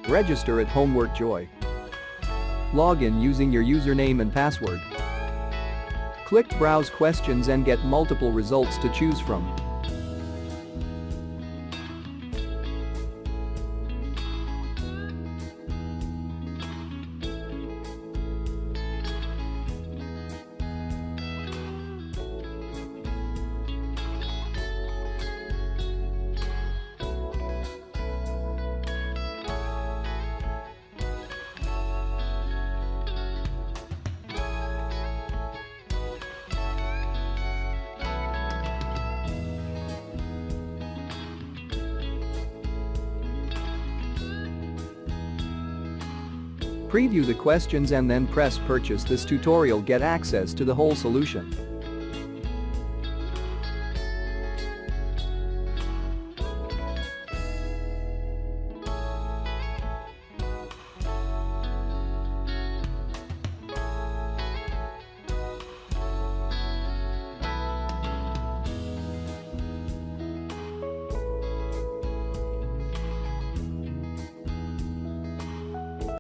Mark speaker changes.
Speaker 1: Register at Homework Joy. Log in using your username and password. Click Browse Questions and get multiple results to choose from. Preview the questions and then press Purchase. This tutorial get access to the whole solution.